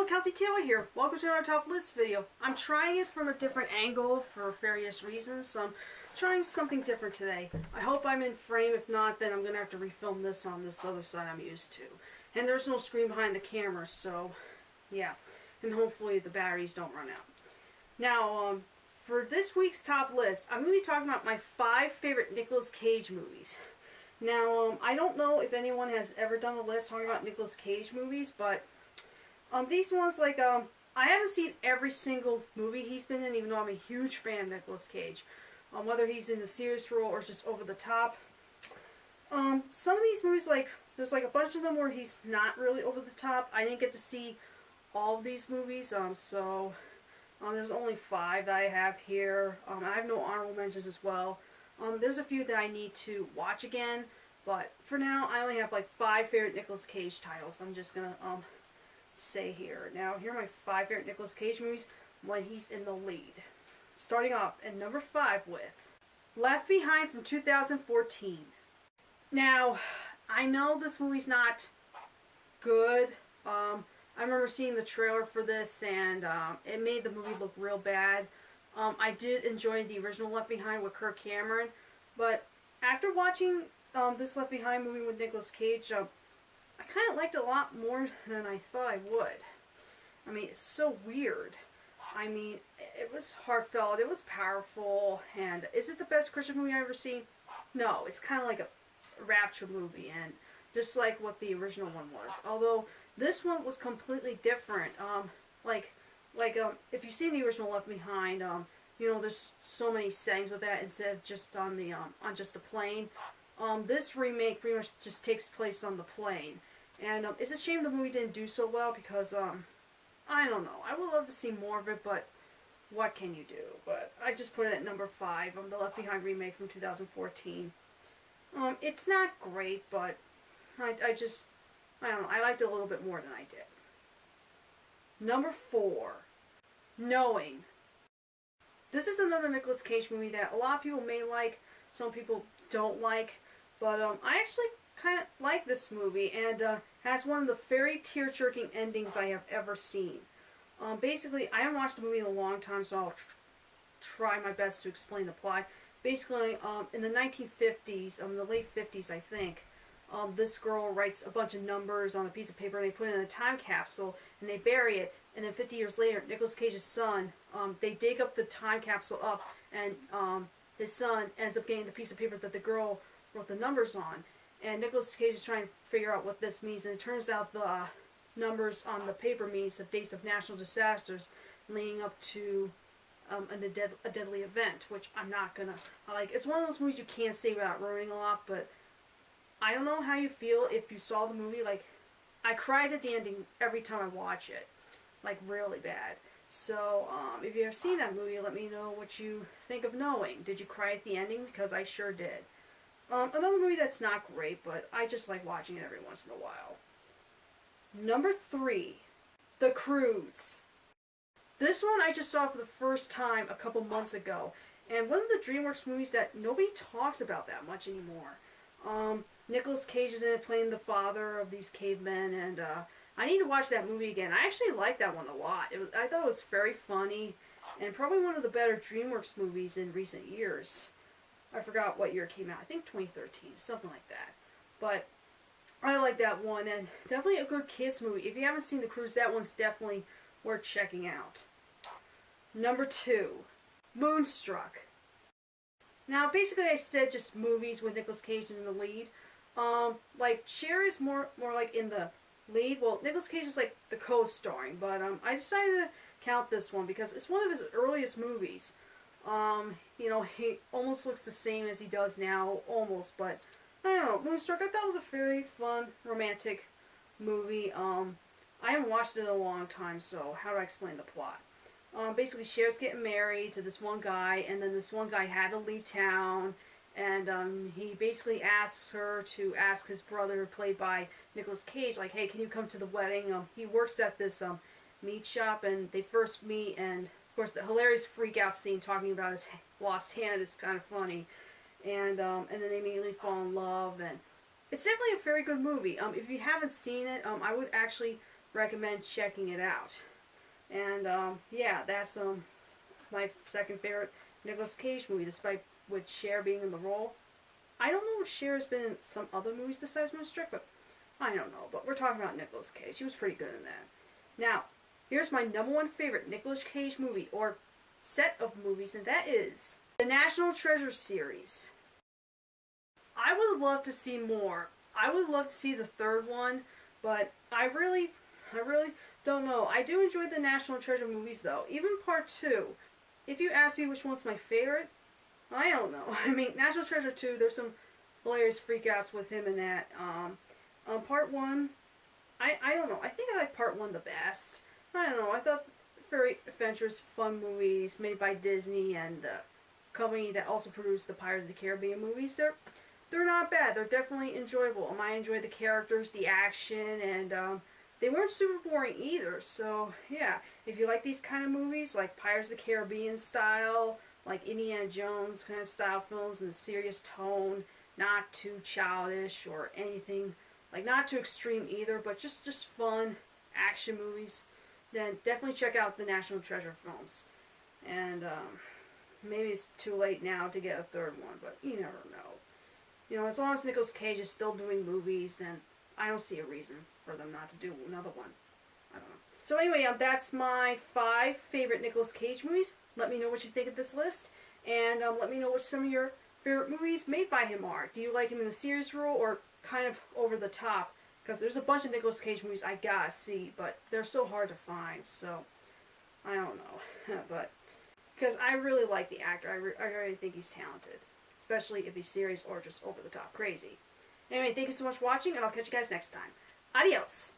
Kelsey Taylor here. Welcome to our top list video. I'm trying it from a different angle for various reasons, so I'm trying something different today. I hope I'm in frame. If not, then I'm going to have to refilm this on this other side I'm used to. And there's no screen behind the camera, so yeah. And hopefully the batteries don't run out. Now, for this week's top list, I'm going to be talking about my 5 favorite Nicolas Cage movies. Now, I don't know if anyone has ever done a list talking about Nicolas Cage movies, but these ones, like, I haven't seen every single movie he's been in, even though I'm a huge fan of Nicolas Cage. Whether he's in the serious role or just over the top. Some of these movies, like, there's like a bunch of them where he's not really over the top. I didn't get to see all of these movies, so there's only 5 that I have here. I have no honorable mentions as well. There's a few that I need to watch again, but for now, I only have like 5 favorite Nicolas Cage titles. I'm just gonna say here. Now, here are my 5 favorite Nicolas Cage movies when he's in the lead. Starting off at number 5 with Left Behind from 2014. Now, I know this movie's not good. I remember seeing the trailer for this, and it made the movie look real bad. I did enjoy the original Left Behind with Kirk Cameron, but after watching this Left Behind movie with Nicolas Cage, I kind of liked it a lot more than I thought I would. I mean, it's so weird. I mean, it was heartfelt, it was powerful, and is it the best Christian movie I've ever seen? No, it's kind of like a rapture movie, and just like what the original one was. Although, this one was completely different. If you see the original Left Behind, you know, there's so many settings with that instead of just on the on just the plane. This remake pretty much just takes place on the plane, and it's a shame the movie didn't do so well because I don't know. I would love to see more of it, but what can you do? But I just put it at number 5. The Left Behind remake from 2014. It's not great, but I don't know. I liked it a little bit more than I did. Number 4, Knowing. This is another Nicolas Cage movie that a lot of people may like, some people don't like, but I actually kind of like this movie, and has one of the very tear-jerking endings I have ever seen. Basically, I haven't watched the movie in a long time, so I'll try my best to explain the plot. Basically, in the 1950s, the late 50s, I think, this girl writes a bunch of numbers on a piece of paper, and they put it in a time capsule, and they bury it, and then 50 years later, Nicolas Cage's son, they dig up the time capsule up, and his son ends up getting the piece of paper that the girl wrote the numbers on. And Nicolas Cage is trying to figure out what this means, and it turns out the numbers on the paper means the dates of national disasters leading up to a deadly event, which I'm not gonna like. It's one of those movies you can't say without ruining a lot, but I don't know how you feel if you saw the movie. Like, I cried at the ending every time I watch it, like really bad. So if you have seen that movie, let me know what you think of Knowing. Did you cry at the ending? Because I sure did. Another movie that's not great, but I just like watching it every once in a while. Number 3, The Croods. This one I just saw for the first time a couple months ago, and one of the DreamWorks movies that nobody talks about that much anymore. Nicolas Cage is in it playing the father of these cavemen, and I need to watch that movie again. I actually liked that one a lot. I thought it was very funny, and probably one of the better DreamWorks movies in recent years. I forgot what year it came out. I think 2013, something like that. But I like that one, and definitely a good kids movie. If you haven't seen The Croods, that one's definitely worth checking out. Number 2, Moonstruck. Now, basically, I said just movies with Nicolas Cage in the lead. Like, Cher is more like in the lead. Well, Nicolas Cage is like the co-starring, but I decided to count this one because it's one of his earliest movies. You know, he almost looks the same as he does now, almost, but I don't know. Moonstruck, I thought it was a very fun, romantic movie. I haven't watched it in a long time, so how do I explain the plot? Basically, Cher's getting married to this one guy, and then this one guy had to leave town, and he basically asks her to ask his brother, played by Nicolas Cage, like, hey, can you come to the wedding? He works at this meat shop, and they first meet, and of course the hilarious freak out scene talking about his lost hand is kind of funny, and then they immediately fall in love, and it's definitely a very good movie. If you haven't seen it, I would actually recommend checking it out. And yeah, that's my second favorite Nicolas Cage movie, despite with Cher being in the role. I don't know if Cher has been in some other movies besides Moonstruck, but I don't know. But we're talking about Nicolas Cage. He was pretty good in that. Now, here's my number one favorite Nicolas Cage movie, or set of movies, and that is the National Treasure series. I would love to see more. I would love to see the third one, but I really don't know. I do enjoy the National Treasure movies, though. Even part 2. If you ask me which one's my favorite, I don't know. I mean, National Treasure 2, there's some hilarious freakouts with him in that. Part 1, I don't know. I think I like part 1 the best. I don't know. I thought very adventurous, fun movies made by Disney and the company that also produced the Pirates of the Caribbean movies. They're not bad. They're definitely enjoyable. I enjoy the characters, the action, and they weren't super boring either. So yeah, if you like these kind of movies, like Pirates of the Caribbean style, like Indiana Jones kind of style films, and serious tone, not too childish or anything, like not too extreme either, but just fun action movies, then definitely check out the National Treasure films. And maybe it's too late now to get a third one, but you never know. You know, as long as Nicolas Cage is still doing movies, then I don't see a reason for them not to do another one. I don't know. So anyway, that's my 5 favorite Nicolas Cage movies. Let me know what you think of this list, and let me know what some of your favorite movies made by him are. Do you like him in the serious role or kind of over the top? Because there's a bunch of Nicolas Cage movies I gotta see, but they're so hard to find, so I don't know. But because I really like the actor, I really think he's talented, especially if he's serious or just over the top crazy. Anyway, thank you so much for watching, and I'll catch you guys next time. Adios!